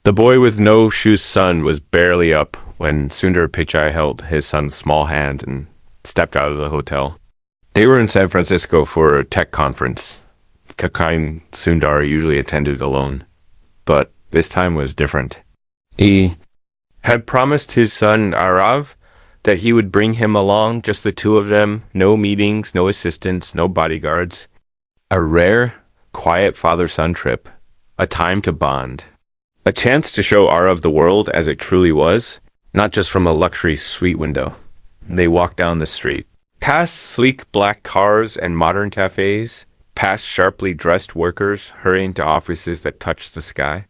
The boy with no shoes son was barely up when Sundar Pichai held his son's small hand and stepped out of the hotel. They were in San Francisco for a tech conference. Kakai and Sundar usually attended alone, but this time was different. He had promised his son Arav that he would bring him along, just the two of them, no meetings, no assistants, no bodyguards. A rare, quiet father-son trip, a time to bond. A chance to show Arav the world as it truly was, not just from a luxury suite window. They walked down the street. Past sleek black cars and modern cafes, past sharply dressed workers hurrying to offices that touched the sky.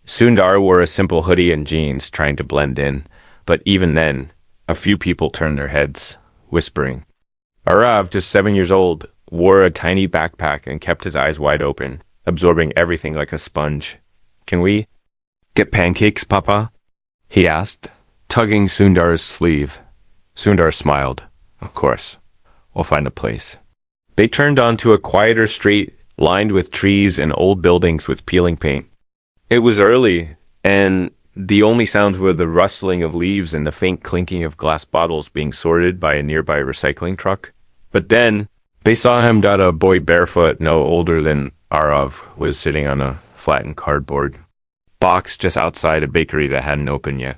Sundar wore a simple hoodie and jeans, trying to blend in, but even then, a few people turned their heads, whispering. Arav, just 7 years old, wore a tiny backpack and kept his eyes wide open, absorbing everything like a sponge. "Can we get pancakes, Papa?" he asked, tugging Sundar's sleeve. Sundar smiled. "Of course. We'll find a place." They turned onto a quieter street lined with trees and old buildings with peeling paint. It was early, and the only sounds were the rustling of leaves and the faint clinking of glass bottles being sorted by a nearby recycling truck. But then, they saw him that a boy barefoot, no older than Arav, was sitting on a flattened cardboard box just outside a bakery that hadn't opened yet.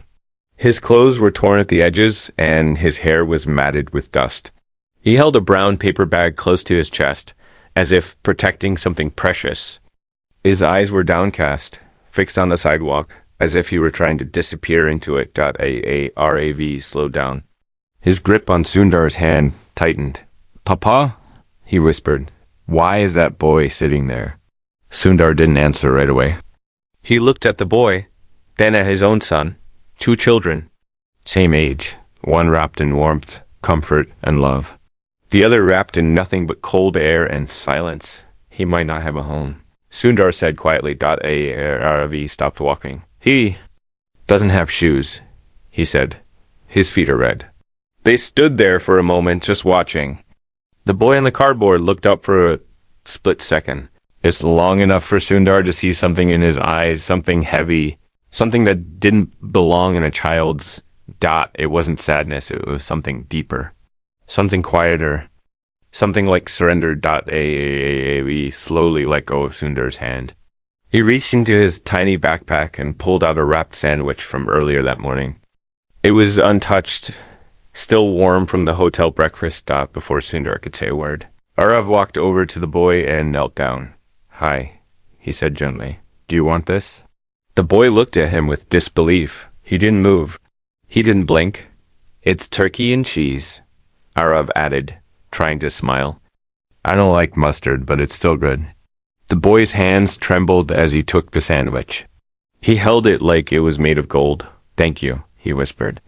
His clothes were torn at the edges, and his hair was matted with dust. He held a brown paper bag close to his chest, as if protecting something precious. His eyes were downcast, fixed on the sidewalk, as if he were trying to disappear into it. Arav slowed down. His grip on Sundar's hand tightened. "Papa?" he whispered. "Why is that boy sitting there?" Sundar didn't answer right away. He looked at the boy, then at his own son. 2 children, same age, one wrapped in warmth, comfort, and love. The other wrapped in nothing but cold air and silence. He might not have a home. Sundar said quietly. Arav stopped walking. "He doesn't have shoes," he said. "His feet are red." They stood there for a moment, just watching. The boy on the cardboard looked up for a split second. It's long enough for Sundar to see something in his eyes, something heavy, something that didn't belong in a child's. It wasn't sadness, it was something deeper, something quieter, something like surrender. Arav slowly let go of Sundar's hand. He reached into his tiny backpack and pulled out a wrapped sandwich from earlier that morning. It was untouched, still warm from the hotel breakfast. Before Sundar could say a word, Arav walked over to the boy and knelt down. "Hi," he said gently. "Do you want this?" The boy looked at him with disbelief. He didn't move. He didn't blink. "It's turkey and cheese," Arav added, trying to smile. "I don't like mustard, but it's still good." The boy's hands trembled as he took the sandwich. He held it like it was made of gold. "Thank you," he whispered.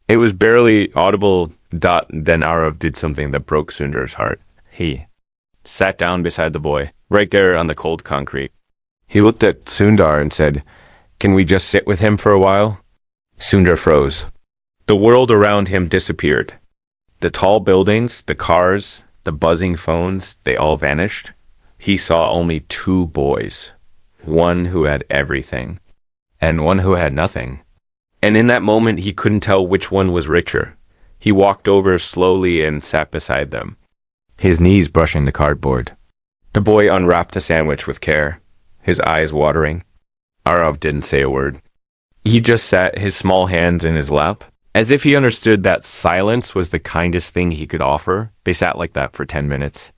It was barely audible. Then Arav did something that broke Sundar's heart. He sat down beside the boy, right there on the cold concrete. He looked at Sundar and said, "Can we just sit with him for a while?" Sundar froze. The world around him disappeared. The tall buildings, the cars, the buzzing phones, they all vanished. He saw only 2 boys, one who had everything, and one who had nothing. And in that moment, he couldn't tell which one was richer. He walked over slowly and sat beside them, his knees brushing the cardboard. The boy unwrapped a sandwich with care, his eyes watering. Arav didn't say a word. He just sat, his small hands in his lap, as if he understood that silence was the kindest thing he could offer. They sat like that for 10 minutes.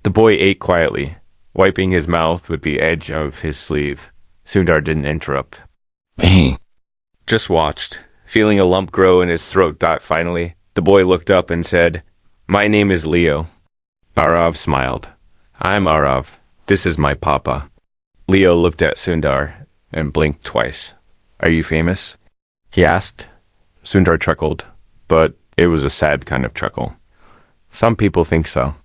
The boy ate quietly, wiping his mouth with the edge of his sleeve. Sundar didn't interrupt. He just watched, feeling a lump grow in his throat. Finally, the boy looked up and said, "My name is Leo." Arav smiled. "I'm Arav. This is my papa." Leo looked at Sundar and blinked twice. "Are you famous?" he asked. Sundar chuckled, but it was a sad kind of chuckle. "Some people think so."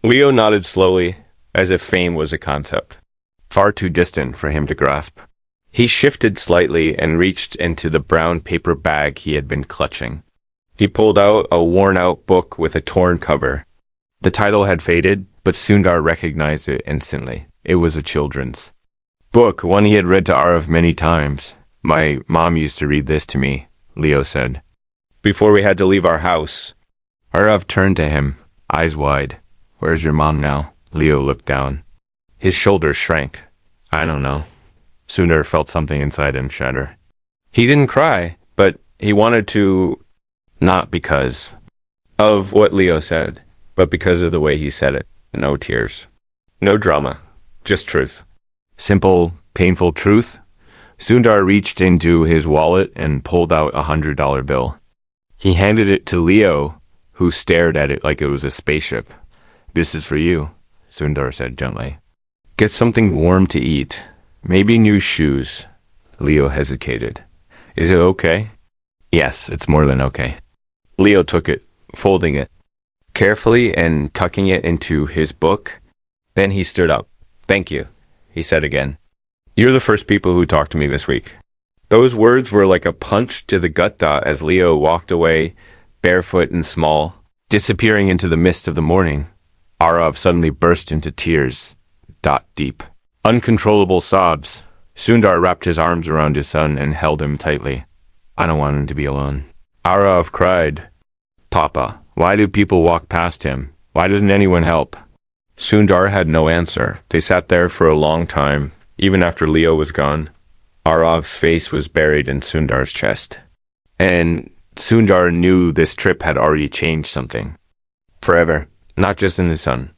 Leo nodded slowly, as if fame was a concept, far too distant for him to grasp. He shifted slightly and reached into the brown paper bag he had been clutching. He pulled out a worn-out book with a torn cover. The title had faded, but Sundar recognized it instantly. It was a children's book, one he had read to Arav many times. My mom used to read this to me, Leo said. Before we had to leave our house. Arav turned to him, eyes wide. Where's your mom now? Leo looked down. His shoulders shrank. I don't know. Sundar felt something inside him shatter. He didn't cry, but he wanted to, not because of what Leo said, but because of the way he said it. No tears. No drama. Just truth. Simple, painful truth. Sundar reached into his wallet and pulled out $100 bill. He handed it to Leo, who stared at it like it was a spaceship. This is for you, Sundar said gently. Get something warm to eat. Maybe new shoes. Leo hesitated. Is it okay? Yes, it's more than okay. Leo took it, folding it carefully and tucking it into his book. Then he stood up. Thank you, he said again. You're the first people who talked to me this week. Those words were like a punch to the gut as Leo walked away, barefoot and small, disappearing into the mist of the morning. Arav suddenly burst into tears, deep. Uncontrollable sobs. Sundar wrapped his arms around his son and held him tightly. I don't want him to be alone. Arav cried. Papa, why do people walk past him? Why doesn't anyone help? Sundar had no answer. They sat there for a long time, even after Leo was gone. Arav's face was buried in Sundar's chest. And Sundar knew this trip had already changed something. Forever. Not just in his son,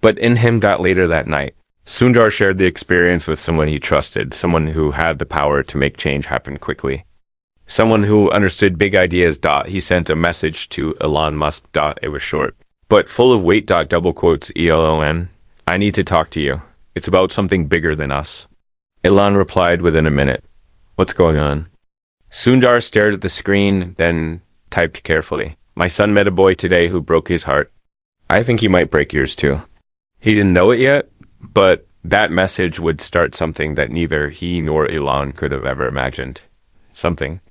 but in him later that night. Sundar shared the experience with someone he trusted, someone who had the power to make change happen quickly. Someone who understood big ideas. He sent a message to Elon Musk. It was short, but full of weight. Double quotes ELON. I need to talk to you. It's about something bigger than us. Elon replied within a minute. What's going on? Sundar stared at the screen, then typed carefully. My son met a boy today who broke his heart. I think he might break yours too. He didn't know it yet, but that message would start something that neither he nor Elon could have ever imagined. Something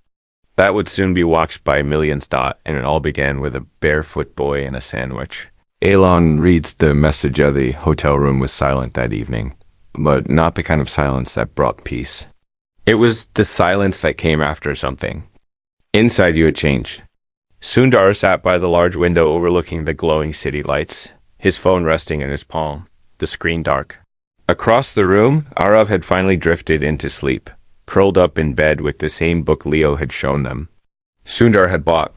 that would soon be watched by millions. And it all began with a barefoot boy and a sandwich. Elon reads the message. The hotel room was silent that evening, but not the kind of silence that brought peace. It was the silence that came after something. Inside you it changed. Sundar sat by the large window overlooking the glowing city lights, his phone resting in his palm, the screen dark. Across the room, Arav had finally drifted into sleep, curled up in bed with the same book Leo had shown them. Sundar had bought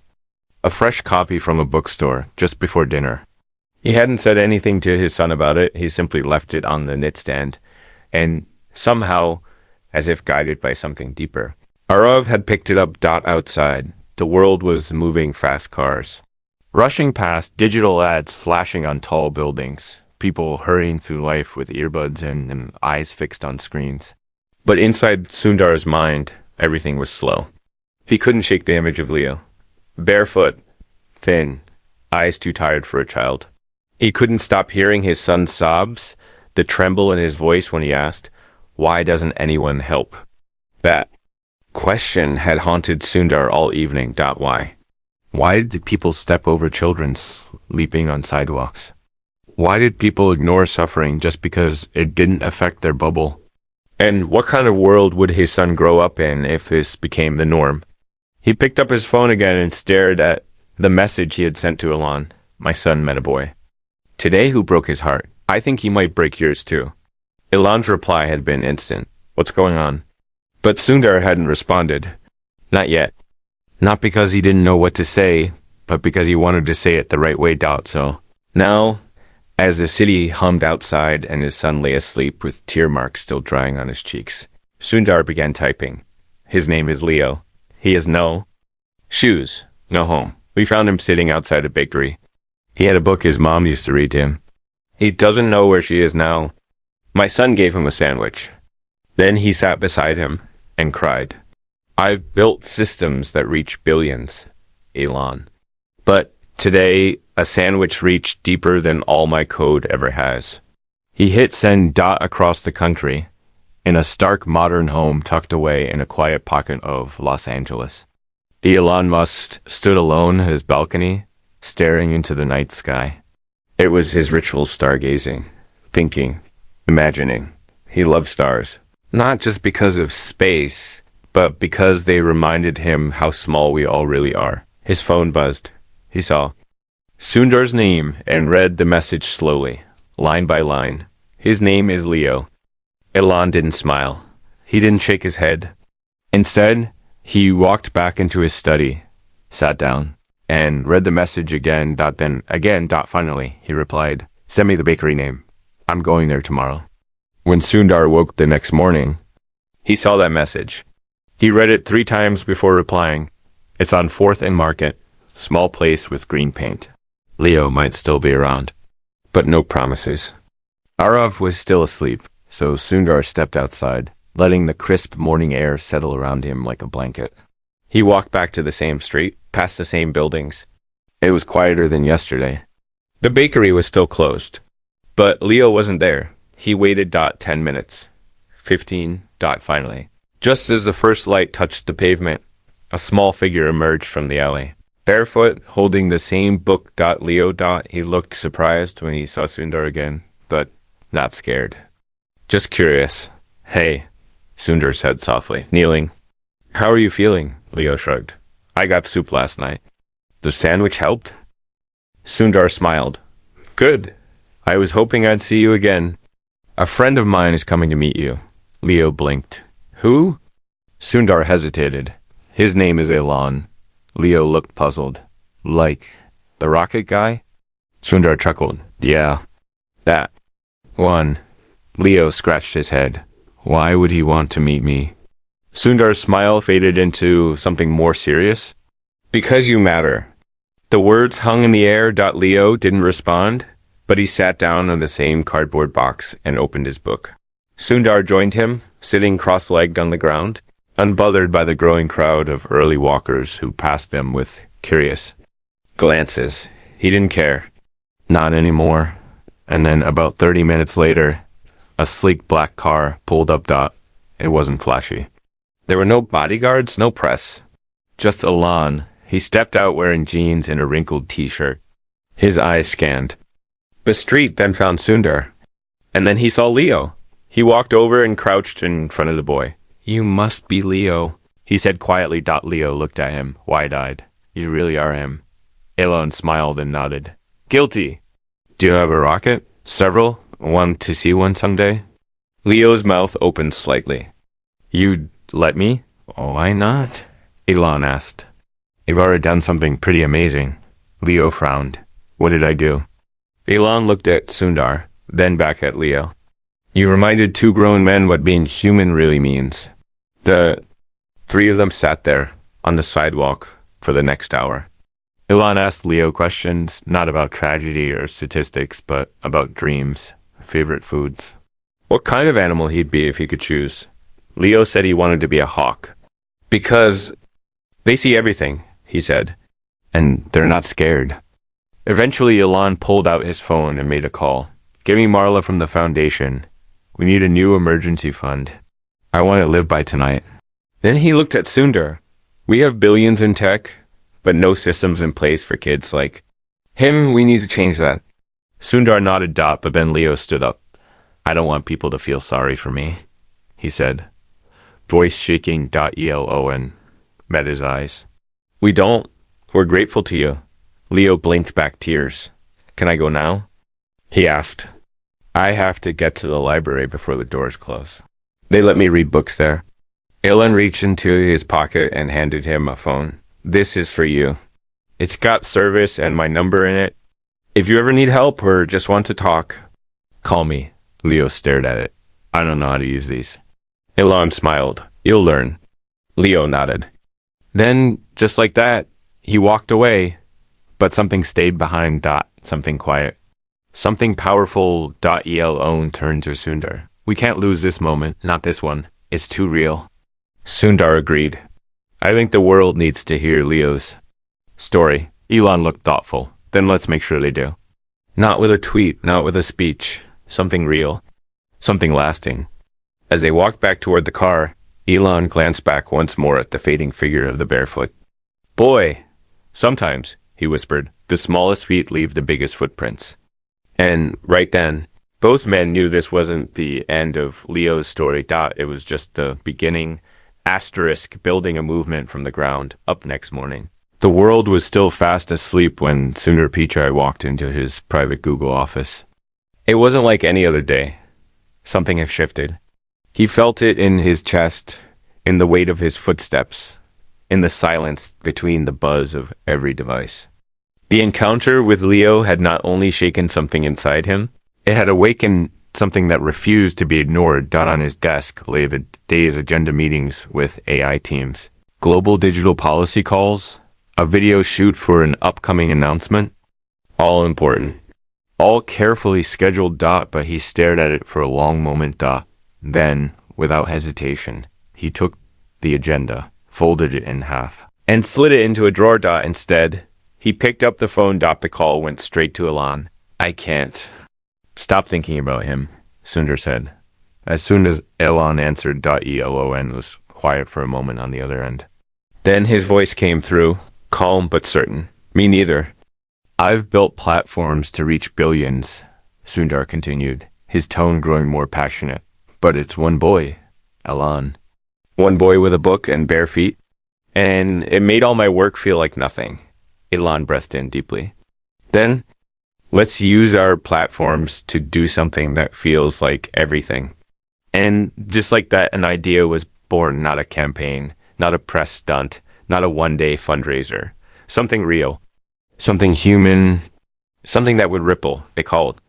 a fresh copy from a bookstore just before dinner. He hadn't said anything to his son about it. He simply left it on the nightstand, and somehow, as if guided by something deeper, Arav had picked it up. Outside, the world was moving fast cars, rushing past, digital ads flashing on tall buildings, people hurrying through life with earbuds and eyes fixed on screens. But inside Sundar's mind, everything was slow. He couldn't shake the image of Leo. Barefoot, thin, eyes too tired for a child. He couldn't stop hearing his son's sobs, the tremble in his voice when he asked, why doesn't anyone help? That question had haunted Sundar all evening. Why? Why did people step over children sleeping on sidewalks? Why did people ignore suffering just because it didn't affect their bubble? And what kind of world would his son grow up in if this became the norm? He picked up his phone again and stared at the message he had sent to Elon. My son met a boy today who broke his heart. I think he might break yours too. Elon's reply had been instant. What's going on? But Sundar hadn't responded. Not yet. Not because he didn't know what to say, but because he wanted to say it the right way. So now, as the city hummed outside and his son lay asleep with tear marks still drying on his cheeks, Sundar began typing. His name is Leo. He has no shoes, no home. We found him sitting outside a bakery. He had a book his mom used to read to him. He doesn't know where she is now. My son gave him a sandwich. Then he sat beside him and cried. I've built systems that reach billions, Elon. But today, a sandwich reached deeper than all my code ever has. He hit send. Across the country, in a stark modern home tucked away in a quiet pocket of Los Angeles. Elon Musk stood alone at his balcony, staring into the night sky. It was his ritual stargazing, thinking, imagining. He loved stars, not just because of space, but because they reminded him how small we all really are. His phone buzzed. He saw Sundar's name and read the message slowly, line by line. His name is Leo. Elon didn't smile. He didn't shake his head. Instead, he walked back into his study, sat down, and read the message again. Then again. Finally, he replied, "Send me the bakery name. I'm going there tomorrow." When Sundar woke the next morning, he saw that message. He read it 3 times before replying. It's on 4th and Market, small place with green paint. Leo might still be around, but no promises. Arav was still asleep, so Sundar stepped outside, letting the crisp morning air settle around him like a blanket. He walked back to the same street, past the same buildings. It was quieter than yesterday. The bakery was still closed, but Leo wasn't there. He waited 10 minutes. 15. Finally. Just as the first light touched the pavement, a small figure emerged from the alley. Barefoot, holding the same book. Leo. He looked surprised when he saw Sundar again, but not scared. Just curious. "Hey," Sundar said softly, kneeling. "How are you feeling?" Leo shrugged. "I got soup last night." "The sandwich helped?" Sundar smiled. "Good. I was hoping I'd see you again." "A friend of mine is coming to meet you." Leo blinked. "Who?" Sundar hesitated. "His name is Elon." Leo looked puzzled. "Like the rocket guy?" Sundar chuckled. "Yeah, that one." Leo scratched his head. "Why would he want to meet me?" Sundar's smile faded into something more serious. "Because you matter." The words hung in the air. Leo didn't respond, but he sat down on the same cardboard box and opened his book. Sundar joined him, sitting cross-legged on the ground, unbothered by the growing crowd of early walkers who passed them with curious glances. He didn't care. Not anymore. And then about 30 minutes later, a sleek black car pulled up. It wasn't flashy. There were no bodyguards, no press. Just Elon. He stepped out wearing jeans and a wrinkled t-shirt. His eyes scanned. The street then found Sundar. And then he saw Leo. He walked over and crouched in front of the boy. "You must be Leo," he said quietly. Leo looked at him, wide-eyed. "You really are him." Elon smiled and nodded. "Guilty." "Do you have a rocket?" "Several. Want to see one someday?" Leo's mouth opened slightly. "You'd let me?" "Why not?" Elon asked. "You've already done something pretty amazing." Leo frowned. "What did I do?" Elon looked at Sundar, then back at Leo. "You reminded 2 grown men what being human really means." The 3 of them sat there, on the sidewalk, for the next hour. Elon asked Leo questions, not about tragedy or statistics, but about dreams, favorite foods. What kind of animal he'd be if he could choose. Leo said he wanted to be a hawk. "Because they see everything," he said, "and they're not scared." Eventually, Elon pulled out his phone and made a call. "Give me Marla from the foundation. We need a new emergency fund. I want it lived by tonight." Then he looked at Sundar. "We have billions in tech, but no systems in place for kids like him. We need to change that." Sundar nodded. But then Leo stood up. "I don't want people to feel sorry for me," he said. Voice shaking. Elon met his eyes. "We don't. We're grateful to you." Leo blinked back tears. "Can I go now?" he asked. "I have to get to the library before the doors close. They let me read books there." Elon reached into his pocket and handed him a phone. "This is for you. It's got service and my number in it. If you ever need help or just want to talk, call me." Leo stared at it. "I don't know how to use these." Elon smiled. "You'll learn." Leo nodded. Then, just like that, he walked away, but something stayed behind. Something quiet. Something powerful. Elon turned to Sundar. "We can't lose this moment, not this one. It's too real." Sundar agreed. "I think the world needs to hear Leo's story." Elon looked thoughtful. "Then let's make sure they do. Not with a tweet, not with a speech. Something real. Something lasting." As they walked back toward the car, Elon glanced back once more at the fading figure of the barefoot. "Boy, sometimes," he whispered, "the smallest feet leave the biggest footprints." And right then, both men knew this wasn't the end of Leo's story. It was just the beginning, asterisk building a movement from the ground up next morning. The world was still fast asleep when Sundar Pichai walked into his private Google office. It wasn't like any other day. Something had shifted. He felt it in his chest, in the weight of his footsteps, in the silence between the buzz of every device. The encounter with Leo had not only shaken something inside him, it had awakened something that refused to be ignored. On his desk lay the day's agenda meetings with AI teams, global digital policy calls, a video shoot for an upcoming announcement, all important, all carefully scheduled. But he stared at it for a long moment. Then, without hesitation, he took the agenda, folded it in half, and slid it into a drawer. Instead, he picked up the phone. The call went straight to Elon. I can't. Stop thinking about him, Sundar said. As soon as Elon answered, Elon was quiet for a moment on the other end. Then his voice came through, calm but certain. Me neither. I've built platforms to reach billions, Sundar continued, his tone growing more passionate. But it's one boy, Elon. One boy with a book and bare feet. And it made all my work feel like nothing. Elon breathed in deeply. Then, let's use our platforms to do something that feels like everything. And just like that, an idea was born, not a campaign, not a press stunt, not a one-day fundraiser. Something real, something human, something that would ripple, they called.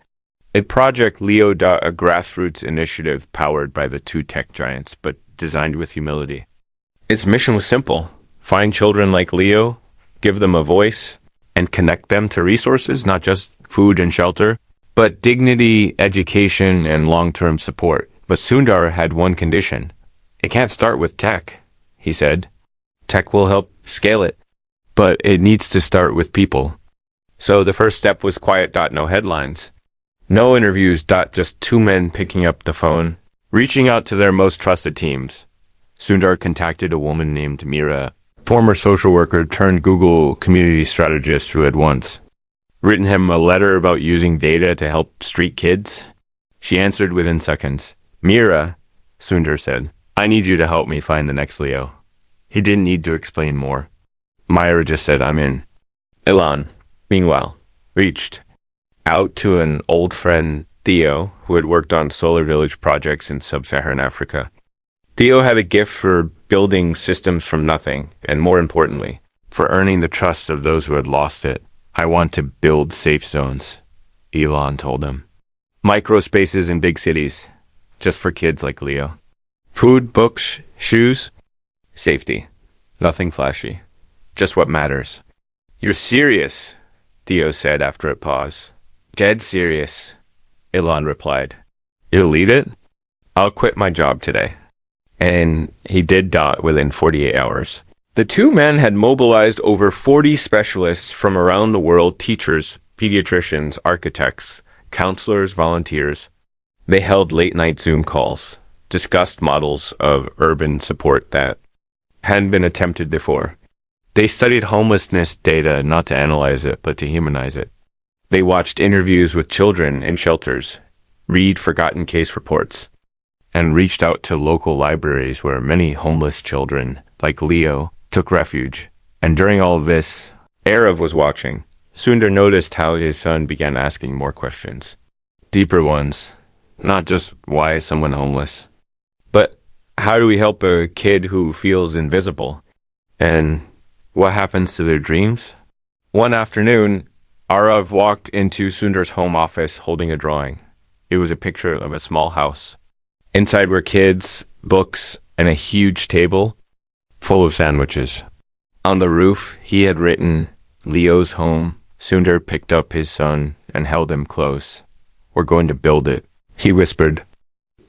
A Project Leo, a grassroots initiative powered by the two tech giants, but designed with humility. Its mission was simple. Find children like Leo, give them a voice, and connect them to resources, not just food and shelter, but dignity, education, and long-term support. But Sundar had one condition. It can't start with tech, he said. Tech will help scale it, but it needs to start with people. So the first step was quiet. No headlines. No interviews. Just two men picking up the phone, reaching out to their most trusted teams. Sundar contacted a woman named Mira, former social worker turned Google community strategist who had once written him a letter about using data to help street kids. She answered within seconds. Mira, Sundar said, I need you to help me find the next Leo. He didn't need to explain more. Myra just said, I'm in. Elon, meanwhile, reached out to an old friend, Theo, who had worked on solar village projects in sub-Saharan Africa. Theo had a gift for building systems from nothing, and more importantly, for earning the trust of those who had lost it. I want to build safe zones, Elon told him. Micro spaces in big cities, just for kids like Leo. Food, books, shoes, safety. Nothing flashy, just what matters. You're serious, Theo said after a pause. Dead serious, Elon replied. You'll lead it? I'll quit my job today. And he did within 48 hours. The two men had mobilized over 40 specialists from around the world, teachers, pediatricians, architects, counselors, volunteers. They held late-night Zoom calls, discussed models of urban support that hadn't been attempted before. They studied homelessness data not to analyze it, but to humanize it. They watched interviews with children in shelters, read forgotten case reports, and reached out to local libraries where many homeless children, like Leo, took refuge. And during all of this, Arav was watching. Sundar noticed how his son began asking more questions. Deeper ones. Not just why is someone homeless, but how do we help a kid who feels invisible? And what happens to their dreams? One afternoon, Arav walked into Sundar's home office holding a drawing. It was a picture of a small house. Inside were kids, books, and a huge table full of sandwiches. On the roof, he had written, Leo's home. Sundar picked up his son and held him close. We're going to build it, he whispered.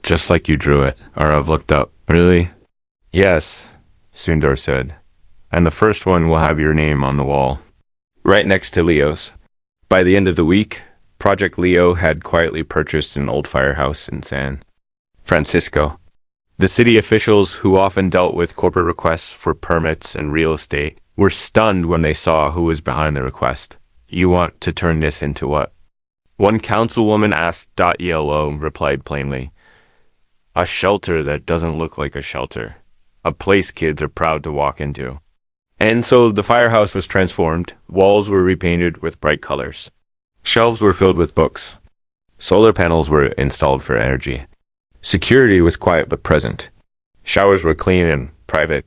Just like you drew it. Arav looked up. Really? Yes, Sundar said. And the first one will have your name on the wall, right next to Leo's. By the end of the week, Project Leo had quietly purchased an old firehouse in San Francisco. The city officials, who often dealt with corporate requests for permits and real estate, were stunned when they saw who was behind the request. You want to turn this into what? One councilwoman asked. Elon replied plainly. A shelter that doesn't look like a shelter. a place kids are proud to walk into. And so the firehouse was transformed, walls were repainted with bright colors. Shelves were filled with books. Solar panels were installed for energy. Security was quiet but present. Showers were clean and private.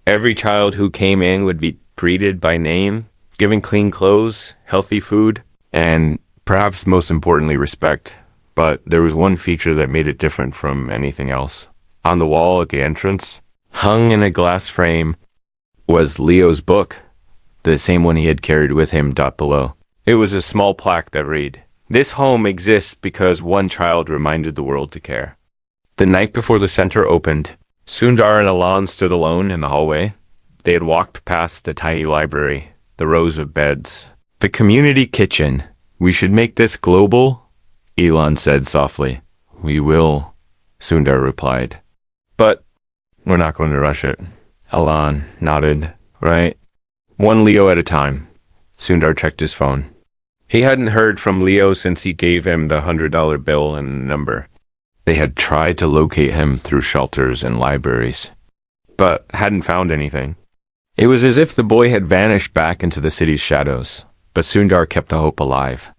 Every child who came in would be greeted by name, given clean clothes, healthy food, and perhaps most importantly, respect. But there was one feature that made it different from anything else. On the wall at the entrance, hung in a glass frame, was Leo's book, the same one he had carried with him below. It was a small plaque that read, "This home exists because one child reminded the world to care." The night before the center opened, Sundar and Elon stood alone in the hallway. They had walked past the tiny library, the rows of beds, the community kitchen. "We should make this global," Elon said softly. "We will," Sundar replied. "But we're not going to rush it." Elon nodded. "Right. One Leo at a time." Sundar checked his phone. He hadn't heard from Leo since he gave him the $100 bill and a number. They had tried to locate him through shelters and libraries, but hadn't found anything. It was as if the boy had vanished back into the city's shadows, but Sundar kept the hope alive.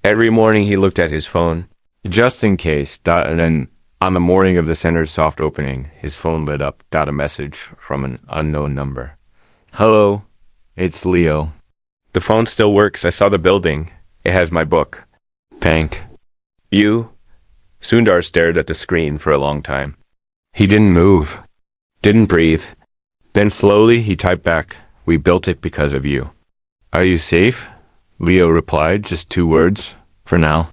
Every morning he looked at his phone, just in case, and then on the morning of the center's soft opening, his phone lit up, a message from an unknown number. "Hello, it's Leo. The phone still works. I saw the building. It has my book. Pank." "You?" Sundar stared at the screen for a long time. He didn't move, didn't breathe. Then slowly he typed back, "We built it because of you." "Are you safe?" Leo replied, just 2 words, "For now."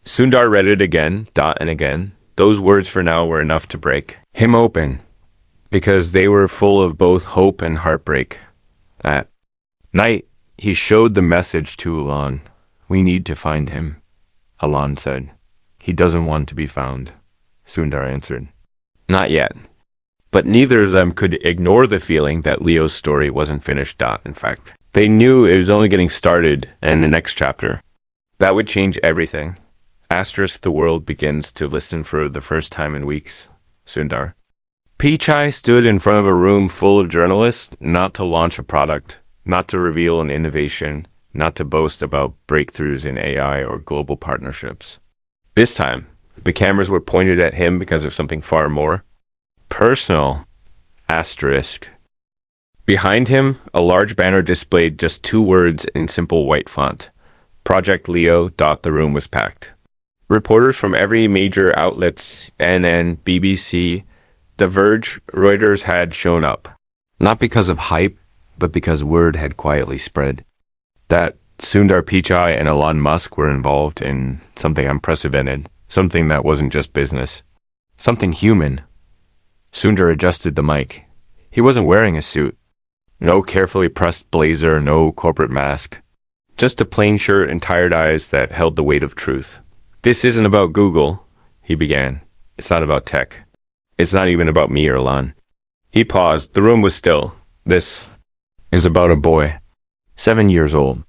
Sundar read it again, and again. Those words "for now" were enough to break him open, because they were full of both hope and heartbreak. That night, he showed the message to Elon. "We need to find him," Elon said. "He doesn't want to be found," Sundar answered. "Not yet." But neither of them could ignore the feeling that Leo's story wasn't finished. In fact, they knew it was only getting started, and the next chapter, that would change everything. Asterisk, the world begins to listen for the first time in weeks. Sundar. Pichai stood in front of a room full of journalists, not to launch a product, not to reveal an innovation, not to boast about breakthroughs in AI or global partnerships. This time, the cameras were pointed at him because of something far more personal. Asterisk. Behind him, a large banner displayed just 2 words in simple white font. Project Leo. The room was packed. Reporters from every major outlets, CNN, BBC, The Verge, Reuters, had shown up. Not because of hype, but because word had quietly spread that Sundar Pichai and Elon Musk were involved in something unprecedented, something that wasn't just business, something human. Sundar adjusted the mic. He wasn't wearing a suit. No carefully pressed blazer, no corporate mask. Just a plain shirt and tired eyes that held the weight of truth. "This isn't about Google," he began. "It's not about tech. It's not even about me or Elon." He paused. The room was still. "This is about a boy, 7 years old,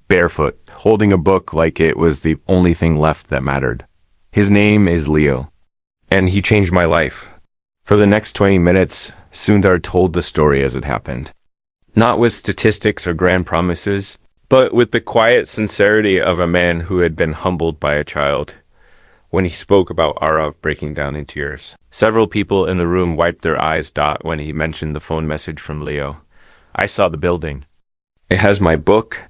barefoot, holding a book like it was the only thing left that mattered. His name is Leo, and he changed my life." For the next 20 minutes, Sundar told the story as it happened. Not with statistics or grand promises, but with the quiet sincerity of a man who had been humbled by a child. When he spoke about Arav breaking down in tears, several people in the room wiped their eyes. When he mentioned the phone message from Leo. "I saw the building. It has my book.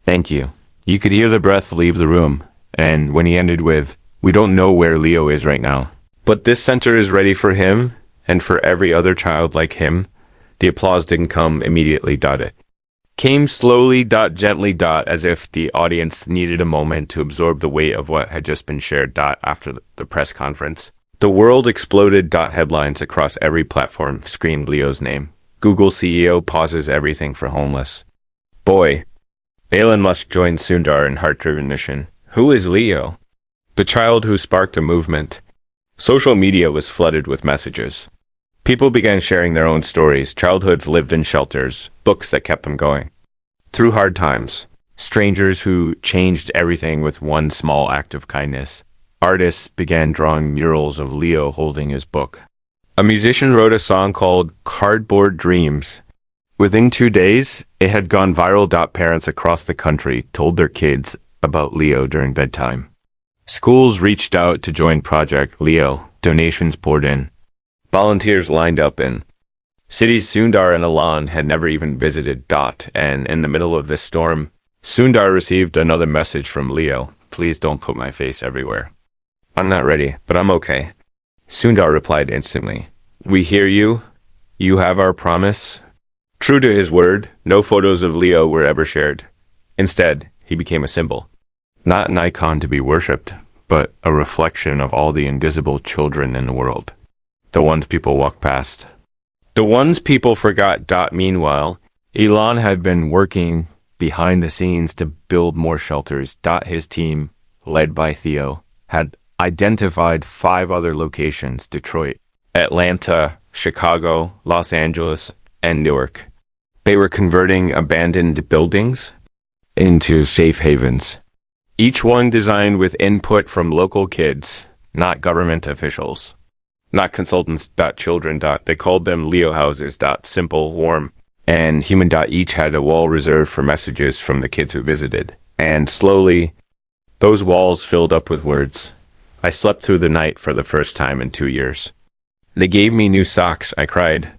Thank you." You could hear the breath leave the room, and when he ended with, "We don't know where Leo is right now, but this center is ready for him and for every other child like him," the applause didn't come immediately. It came slowly, gently, as if the audience needed a moment to absorb the weight of what had just been shared. After the press conference, the world exploded. Headlines across every platform screamed Leo's name. Google CEO pauses everything for homeless. Boy. Elon Musk joined Sundar in heart-driven mission. Who is Leo? The child who sparked a movement. Social media was flooded with messages. People began sharing their own stories, childhoods lived in shelters, books that kept them going. Through hard times, strangers who changed everything with one small act of kindness. Artists began drawing murals of Leo holding his book. A musician wrote a song called Cardboard Dreams. Within 2 days, it had gone viral. Parents across the country told their kids about Leo during bedtime. Schools reached out to join Project Leo. Donations poured in. Volunteers lined up in cities Sundar and Elon had never even visited. And in the middle of this storm, Sundar received another message from Leo. Please don't put my face everywhere. I'm not ready, but I'm okay. Sundar replied instantly. We hear you. You have our promise. True to his word, no photos of Leo were ever shared. Instead, he became a symbol. Not an icon to be worshipped, but a reflection of all the invisible children in the world. The ones people walk past. The ones people forgot. Meanwhile, Elon had been working behind the scenes to build more shelters. His team, led by Theo, had identified 5 other locations: Detroit, Atlanta, Chicago, Los Angeles, and Newark. They were converting abandoned buildings into safe havens. Each one designed with input from local kids, not government officials, not consultants. Children. They called them Leo houses. Simple, warm, and human. Each had a wall reserved for messages from the kids who visited. And slowly, those walls filled up with words. I slept through the night for the first time in 2 years. They gave me new socks. I cried.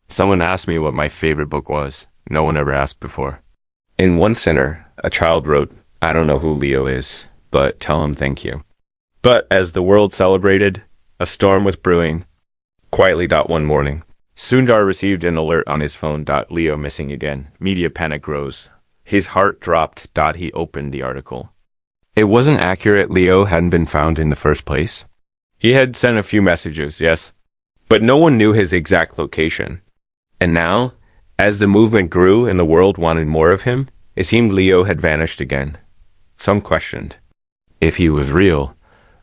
Someone asked me what my favorite book was. No one ever asked before. In one center, a child wrote, I don't know who Leo is, but tell him thank you. But as the world celebrated, a storm was brewing. Quietly. One morning, Sundar received an alert on his phone. Leo missing again. Media panic rose. His heart dropped. He opened the article. It wasn't accurate. Leo hadn't been found in the first place. He had sent a few messages, yes, but no one knew his exact location. And now, as the movement grew and the world wanted more of him, it seemed Leo had vanished again. Some questioned if he was real.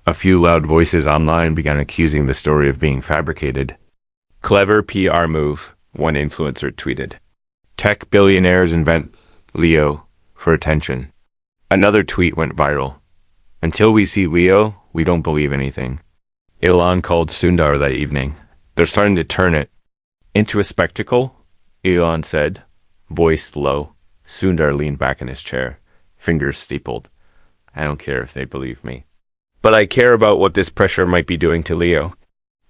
A few loud voices online began accusing the story of being fabricated. Clever PR move, one influencer tweeted. Tech billionaires invent Leo for attention. Another tweet went viral. Until we see Leo, we don't believe anything. Elon called Sundar that evening. They're starting to turn it into a spectacle, Elon said, voice low. Sundar leaned back in his chair, fingers steepled. I don't care if they believe me. But I care about what this pressure might be doing to Leo.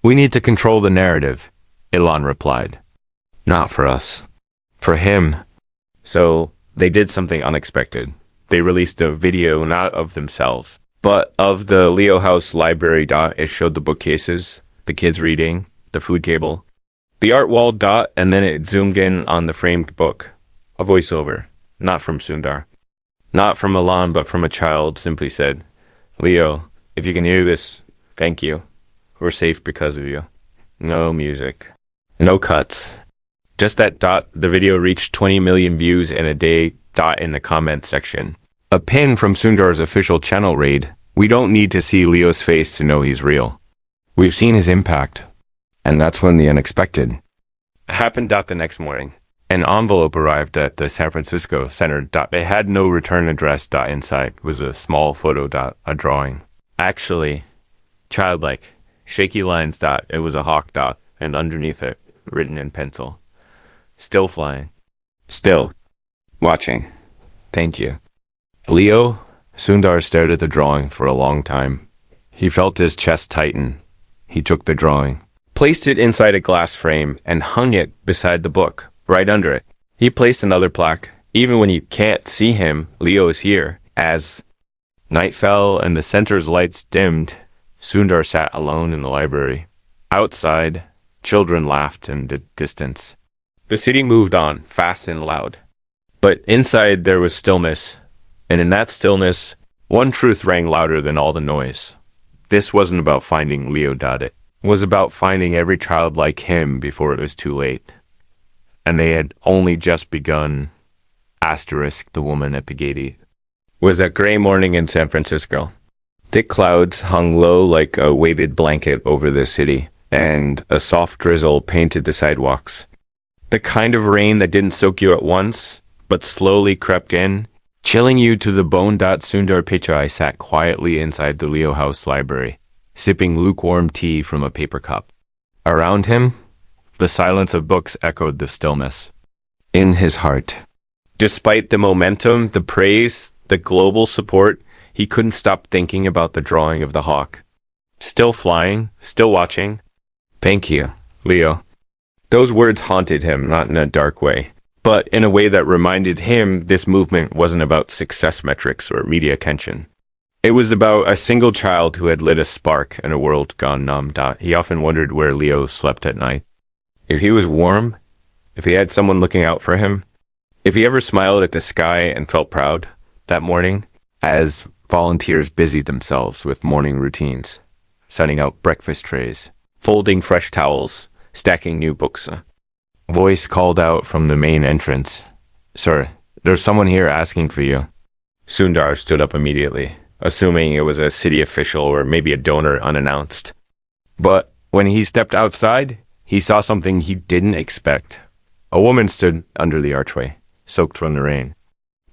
We need to control the narrative, Elon replied. Not for us. For him. So they did something unexpected. They released a video not of themselves, but of the Leo House library. It showed the bookcases, the kids reading, the food cable, the art wall. And then it zoomed in on the framed book. A voiceover, not from Sundar. Not from Elon, but from a child, simply said, Leo, if you can hear this, thank you. We're safe because of you. No music. No cuts. Just that. The video reached 20 million views in a day. In the comments section. A pin from Sundar's official channel read, we don't need to see Leo's face to know he's real. We've seen his impact. And that's when the unexpected happened. The next morning, an envelope arrived at the San Francisco Center. It had no return address. Inside was a small photo. A drawing. Actually, childlike, shaky lines. It was a hawk. And underneath it, written in pencil. Still flying. Still. Watching. Thank you. Leo, Sundar stared at the drawing for a long time. He felt his chest tighten. He took the drawing, placed it inside a glass frame, and hung it beside the book, right under it. He placed another plaque. Even when you can't see him, Leo is here. As night fell and the center's lights dimmed, Sundar sat alone in the library. Outside, children laughed in the distance. The city moved on, fast and loud. But inside there was stillness, and in that stillness, one truth rang louder than all the noise. This wasn't about finding Leo. It was about finding every child like him before it was too late. And they had only just begun. Asterisk, the woman at Pagadi. Was a gray morning in San Francisco. Thick clouds hung low like a weighted blanket over the city, and a soft drizzle painted the sidewalks. The kind of rain that didn't soak you at once, but slowly crept in, chilling you to the bone. Sundar Pichai sat quietly inside the Leo House library, sipping lukewarm tea from a paper cup. Around him, the silence of books echoed the stillness. In his heart, despite the momentum, the praise, the global support, he couldn't stop thinking about the drawing of the hawk. Still flying, still watching. Thank you, Leo. Those words haunted him, not in a dark way, but in a way that reminded him this movement wasn't about success metrics or media attention. It was about a single child who had lit a spark in a world gone numb. He often wondered where Leo slept at night. If he was warm, if he had someone looking out for him, if he ever smiled at the sky and felt proud that morning, as volunteers busied themselves with morning routines, setting out breakfast trays, folding fresh towels, stacking new books. A voice called out from the main entrance. Sir, there's someone here asking for you. Sundar stood up immediately, assuming it was a city official or maybe a donor unannounced. But when he stepped outside, he saw something he didn't expect. A woman stood under the archway, soaked from the rain.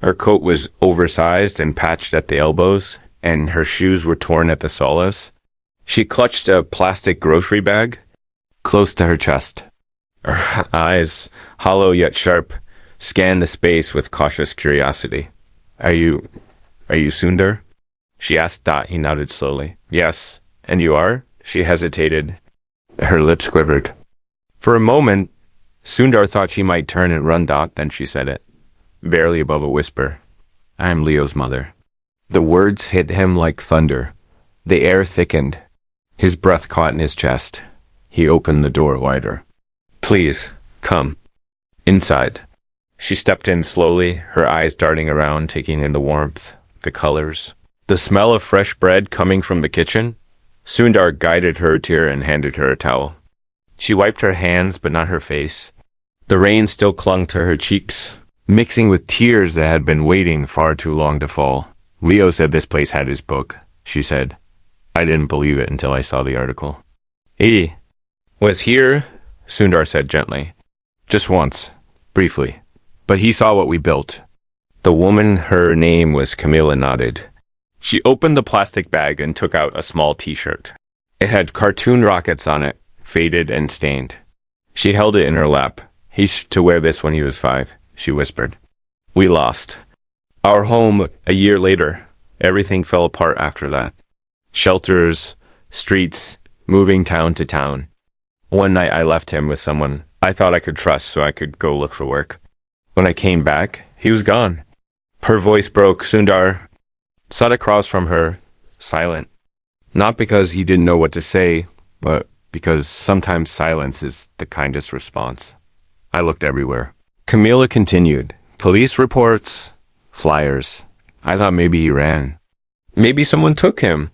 Her coat was oversized and patched at the elbows, and her shoes were torn at the soles. She clutched a plastic grocery bag close to her chest. Her eyes, hollow yet sharp, scanned the space with cautious curiosity. Are you Sundar? She asked Dot. He nodded slowly. Yes. And you are? She hesitated. Her lips quivered. For a moment, Sundar thought she might turn and run Dot, then she said it, barely above a whisper. I am Leo's mother. The words hit him like thunder. The air thickened. His breath caught in his chest. He opened the door wider. Please, come. Inside. She stepped in slowly, her eyes darting around, taking in the warmth, the colors, the smell of fresh bread coming from the kitchen. Sundar guided her to her and handed her a towel. She wiped her hands, but not her face. The rain still clung to her cheeks, mixing with tears that had been waiting far too long to fall. Leo said this place had his book, she said. I didn't believe it until I saw the article. He was here, Sundar said gently. Just once, briefly. But he saw what we built. The woman, her name was Camilla, nodded. She opened the plastic bag and took out a small t-shirt. It had cartoon rockets on it, faded and stained. She held it in her lap. He used to wear this when he was 5, she whispered. We lost. Our home a year later. Everything fell apart after that. Shelters, streets, moving town to town. One night I left him with someone I thought I could trust so I could go look for work. When I came back, he was gone. Her voice broke. Sundar sat across from her, silent. Not because he didn't know what to say, but because sometimes silence is the kindest response. I looked everywhere. Camilla continued. Police reports, flyers. I thought maybe he ran. Maybe someone took him.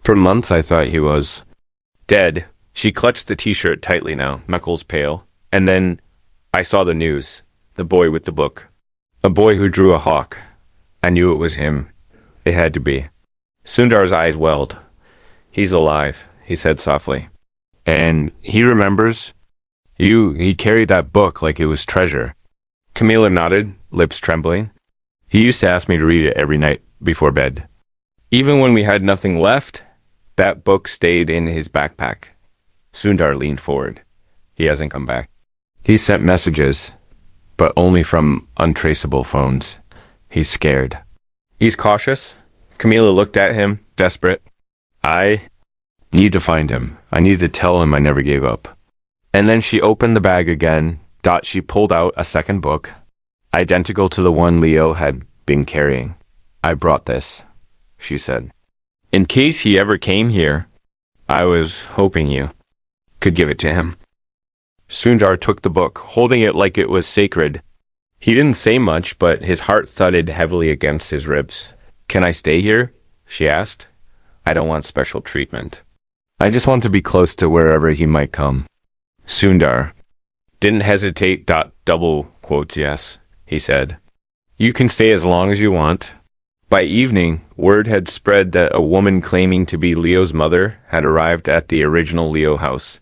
For months I thought he was dead. She clutched the t-shirt tightly now, knuckles pale. And then I saw the news. The boy with the book. A boy who drew a hawk. I knew it was him. It had to be. Sundar's eyes welled. He's alive, he said softly. And he remembers? He carried that book like it was treasure. Camilla nodded, lips trembling. He used to ask me to read it every night before bed. Even when we had nothing left, that book stayed in his backpack. Sundar leaned forward. He hasn't come back. He sent messages, but only from untraceable phones. He's scared. He's cautious. Camilla looked at him, desperate. I need to find him. I need to tell him I never gave up. And then she opened the bag again. She pulled out a second book, identical to the one Leo had been carrying. I brought this, she said. In case he ever came here, I was hoping you could give it to him. Sundar took the book, holding it like it was sacred. He didn't say much, but his heart thudded heavily against his ribs. Can I stay here? She asked. I don't want special treatment. I just want to be close to wherever he might come. Sundar didn't hesitate. Double quotes, yes, he said. You can stay as long as you want. By evening, word had spread that a woman claiming to be Leo's mother had arrived at the original Leo house.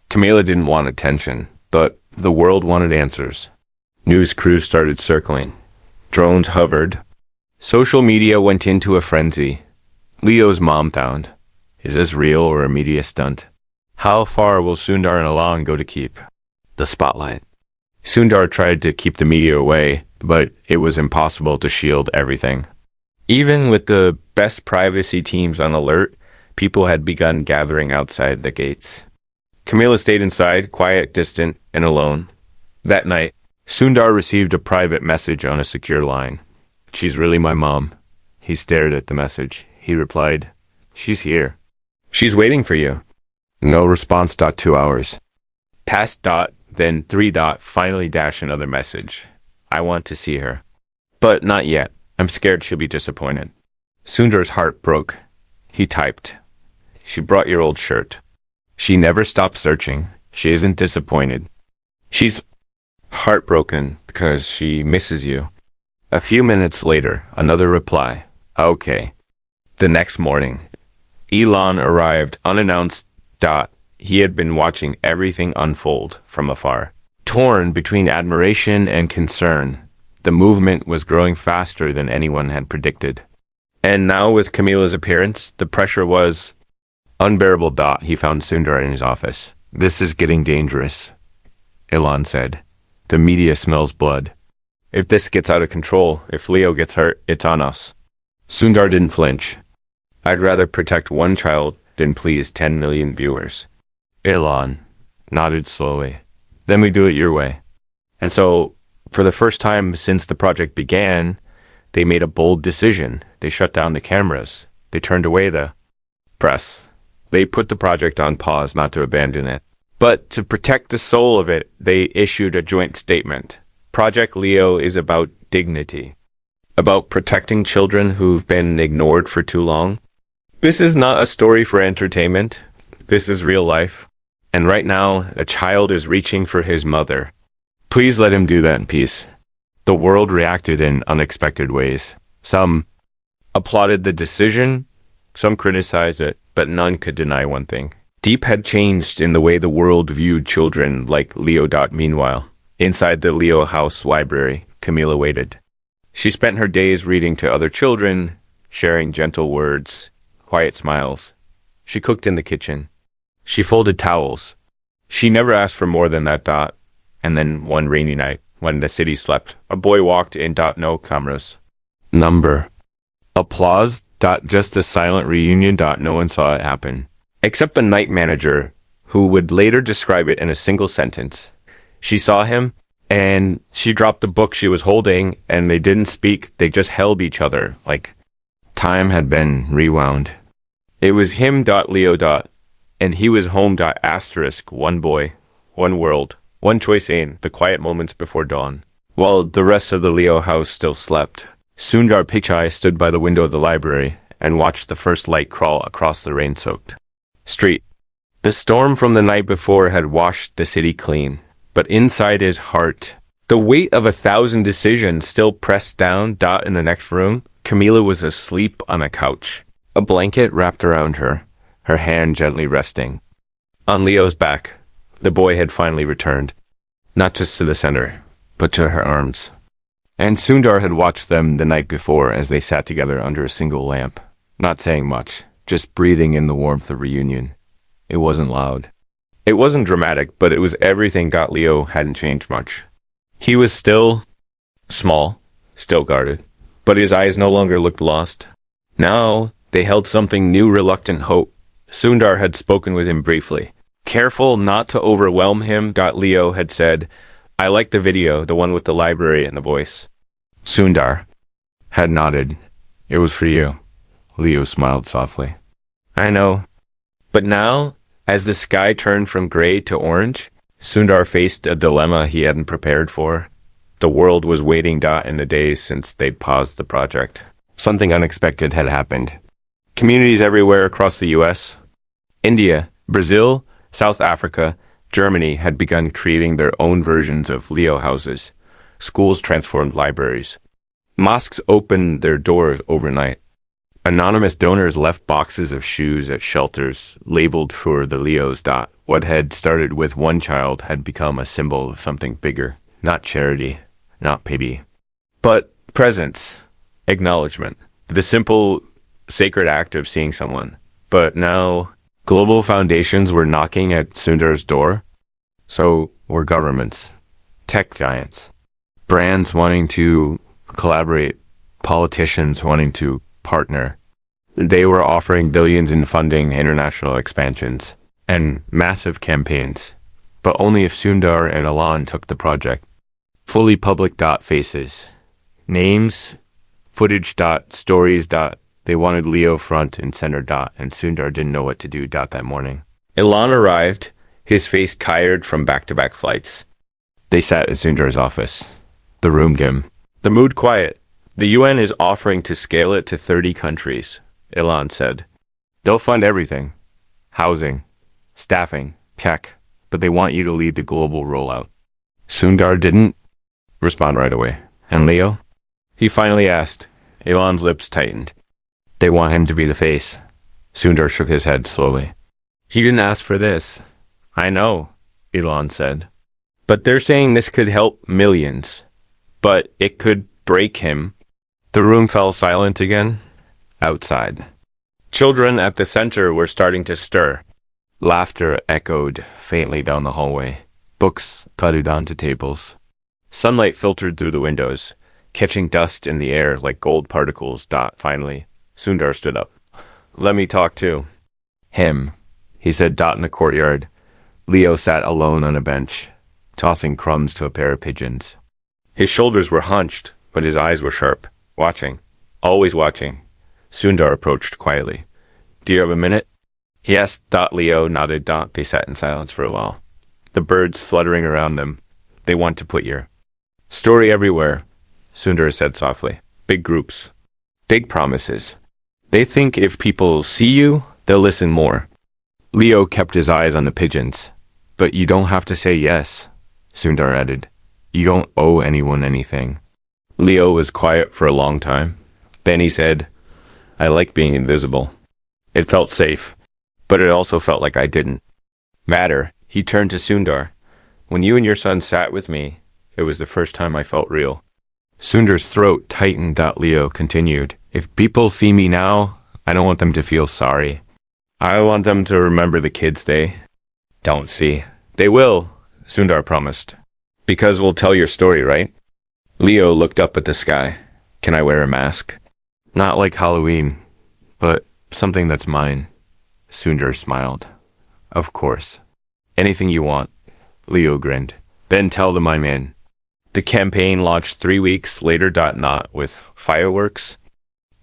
Camilla didn't want attention, but the world wanted answers. News crews started circling. Drones hovered. Social media went into a frenzy. Leo's mom found. Is this real or a media stunt? How far will Sundar and Elon go to keep the spotlight? Sundar tried to keep the media away, but it was impossible to shield everything. Even with the best privacy teams on alert, people had begun gathering outside the gates. Camila stayed inside, quiet, distant, and alone. That night, Sundar received a private message on a secure line. "She's really my mom." He stared at the message. He replied, "She's here. She's waiting for you." No response. 2 hours. Past dot, then 3 dot, finally dash another message. "I want to see her. But not yet. I'm scared she'll be disappointed." Sundar's heart broke. He typed, "She brought your old shirt. She never stopped searching. She isn't disappointed. She's heartbroken because she misses you." A few minutes later, another reply. "Okay." The next morning, Elon arrived unannounced. He had been watching everything unfold from afar. Torn between admiration and concern, the movement was growing faster than anyone had predicted. And now with Camila's appearance, the pressure was unbearable. He found Sundar in his office. "This is getting dangerous," Elon said. "The media smells blood. If this gets out of control, if Leo gets hurt, it's on us." Sundar didn't flinch. "I'd rather protect one child than please 10 million viewers." Elon nodded slowly. "Then we do it your way." And so, for the first time since the project began, they made a bold decision. They shut down the cameras. They turned away the press. They put the project on pause, not to abandon it, but to protect the soul of it. They issued a joint statement. Project Leo is about dignity, about protecting children who've been ignored for too long. This is not a story for entertainment. This is real life. And right now, a child is reaching for his mother. Please let him do that in peace. The world reacted in unexpected ways. Some applauded the decision, some criticized it, but none could deny one thing. Deep had changed in the way the world viewed children like Leo. Meanwhile, inside the Leo House library, Camila waited. She spent her days reading to other children, sharing gentle words, quiet smiles. She cooked in the kitchen. She folded towels. She never asked for more than that. And then one rainy night, when the city slept, a boy walked in. No cameras. Number. Applause. Just a silent reunion. No one saw it happen. Except the night manager, who would later describe it in a single sentence. She saw him, and she dropped the book she was holding, and they didn't speak. They just held each other, like time had been rewound. It was him. Leo. And he was home. Asterisk. One boy, one world, one choice in the quiet moments before dawn. While the rest of the Leo house still slept, Sundar Pichai stood by the window of the library and watched the first light crawl across the rain-soaked street. The storm from the night before had washed the city clean, but inside his heart, the weight of 1,000 decisions still pressed down. In the next room, Camila was asleep on a couch, a blanket wrapped around her, her hand gently resting on Leo's back. The boy had finally returned, not just to the center, but to her arms. And Sundar had watched them the night before as they sat together under a single lamp, not saying much, just breathing in the warmth of reunion. It wasn't loud. It wasn't dramatic, but it was everything. Leo hadn't changed much. He was still small, still guarded, but his eyes no longer looked lost. Now they held something new, reluctant hope. Sundar had spoken with him briefly. Careful not to overwhelm him. Leo had said, "I like the video, the one with the library and the voice." Sundar had nodded. "It was for you." Leo smiled softly. "I know." But now, as the sky turned from gray to orange, Sundar faced a dilemma he hadn't prepared for. The world was waiting. In the days since they'd paused the project, something unexpected had happened. Communities everywhere across the U.S., India, Brazil, South Africa, Germany had begun creating their own versions of Leo houses. Schools transformed libraries. Mosques opened their doors overnight. Anonymous donors left boxes of shoes at shelters labeled for the Leos. What had started with one child had become a symbol of something bigger. Not charity, not pity, but presence, acknowledgement. The simple, sacred act of seeing someone. But now Global foundations were knocking at Sundar's door. So were governments, tech giants, brands wanting to collaborate, politicians wanting to partner. They were offering billions in funding international expansions and massive campaigns, but only if Sundar and Elon took the project. Fully public faces, names, footage stories. They wanted Leo front and center and Sundar didn't know what to do that morning. Elon arrived, his face tired from back-to-back flights. They sat in Sundar's office. The room dim. The mood quiet. The UN is offering to scale it to 30 countries, Elon said. They'll fund everything. Housing, staffing, tech, but they want you to lead the global rollout. Sundar didn't respond right away. And Leo? He finally asked. Elon's lips tightened. They want him to be the face. Sundar shook his head slowly. He didn't ask for this. I know, Elon said. But they're saying this could help millions. But it could break him. The room fell silent again. Outside. Children at the center were starting to stir. Laughter echoed faintly down the hallway. Books thudded onto tables. Sunlight filtered through the windows, catching dust in the air like gold particles. Finally, Sundar stood up. Let me talk too. Him, he said. In the courtyard. Leo sat alone on a bench, tossing crumbs to a pair of pigeons. His shoulders were hunched, but his eyes were sharp, watching, always watching. Sundar approached quietly. Do you have a minute? He asked. Leo nodded. They sat in silence for a while. The birds fluttering around them. They want to put your story everywhere, Sundar said softly. Big groups. Big promises. They think if people see you, they'll listen more. Leo kept his eyes on the pigeons. But you don't have to say yes, Sundar added. You don't owe anyone anything. Leo was quiet for a long time. Then he said, I like being invisible. It felt safe, but it also felt like I didn't matter. He turned to Sundar. When you and your son sat with me, it was the first time I felt real. Sundar's throat tightened. Leo continued. If people see me now, I don't want them to feel sorry. I want them to remember the kids they don't see. They will, Sundar promised. Because we'll tell your story, right? Leo looked up at the sky. Can I wear a mask? Not like Halloween, but something that's mine. Sundar smiled. Of course. Anything you want. Leo grinned. Then tell them I'm in. The campaign launched 3 weeks later. Not with fireworks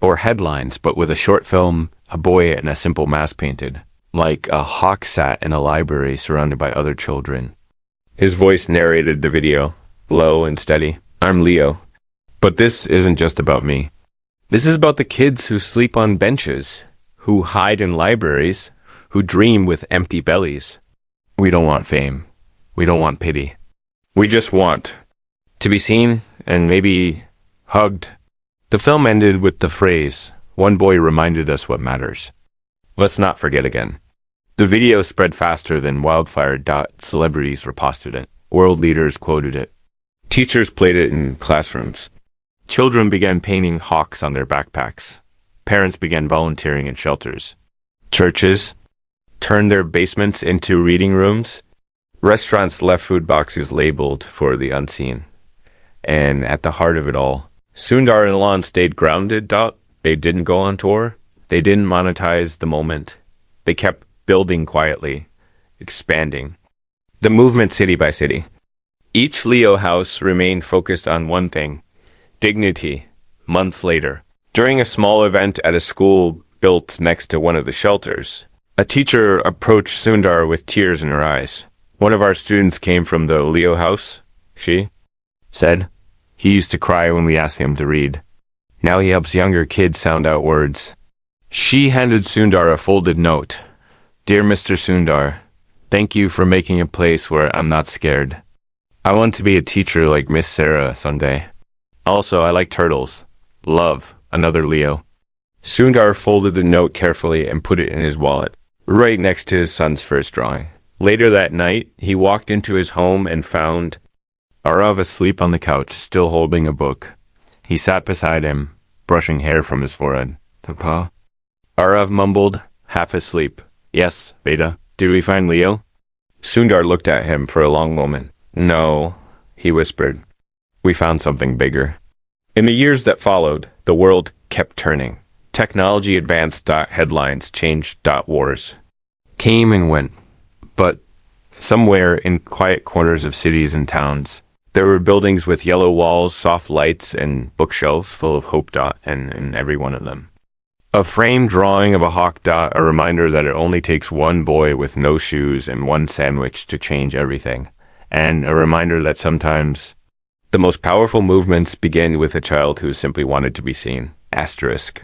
or headlines, but with a short film, a boy and a simple mask painted, like a hawk sat in a library surrounded by other children. His voice narrated the video, low and steady. I'm Leo. But this isn't just about me. This is about the kids who sleep on benches, who hide in libraries, who dream with empty bellies. We don't want fame. We don't want pity. We just want to be seen and maybe hugged. The film ended with the phrase, one boy reminded us what matters. Let's not forget again. The video spread faster than wildfire. Celebrities reposted it. World leaders quoted it. Teachers played it in classrooms. Children began painting hawks on their backpacks. Parents began volunteering in shelters. Churches turned their basements into reading rooms. Restaurants left food boxes labeled for the unseen. And at the heart of it all, Sundar and Elon stayed grounded. They didn't go on tour. They didn't monetize the moment. They kept building quietly, expanding. The movement city by city. Each Leo house remained focused on one thing, dignity. Months later, during a small event at a school built next to one of the shelters, a teacher approached Sundar with tears in her eyes. One of our students came from the Leo house, she said. He used to cry when we asked him to read. Now he helps younger kids sound out words. She handed Sundar a folded note. Dear Mr. Sundar, thank you for making a place where I'm not scared. I want to be a teacher like Miss Sarah someday. Also, I like turtles. Love, another Leo. Sundar folded the note carefully and put it in his wallet, right next to his son's first drawing. Later that night, he walked into his home and found Arav asleep on the couch, still holding a book. He sat beside him, brushing hair from his forehead. Papa? Arav mumbled, half asleep. Yes, Beta. Did we find Leo? Sundar looked at him for a long moment. No, he whispered. We found something bigger. In the years that followed, the world kept turning. Technology advanced. Headlines changed. Wars came and went. But somewhere in quiet corners of cities and towns, there were buildings with yellow walls, soft lights, and bookshelves full of hope. And in every one of them, a framed drawing of a hawk. A reminder that it only takes one boy with no shoes and one sandwich to change everything. And a reminder that sometimes the most powerful movements begin with a child who simply wanted to be seen. Asterisk.